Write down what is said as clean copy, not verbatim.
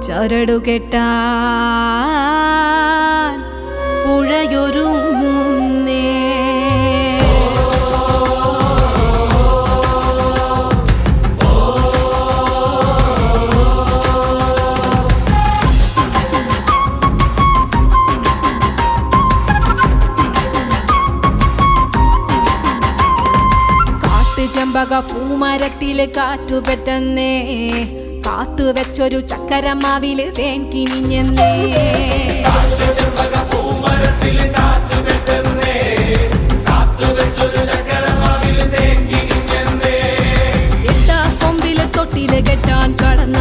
ചരടു കെട്ടാൻ പുഴയൊരുങ്ങുന്നേ. ചെമ്പക പൂമരത്തില് കാറ്റുപെട്ടെന്നേ, കാത്തു വെച്ചൊരു ചക്കരമാവില് തേൻ കിനിഞ്ഞെന്നേ. എട്ടാ കൊമ്പില് തൊട്ടില് കെട്ടാൻ കടന്ന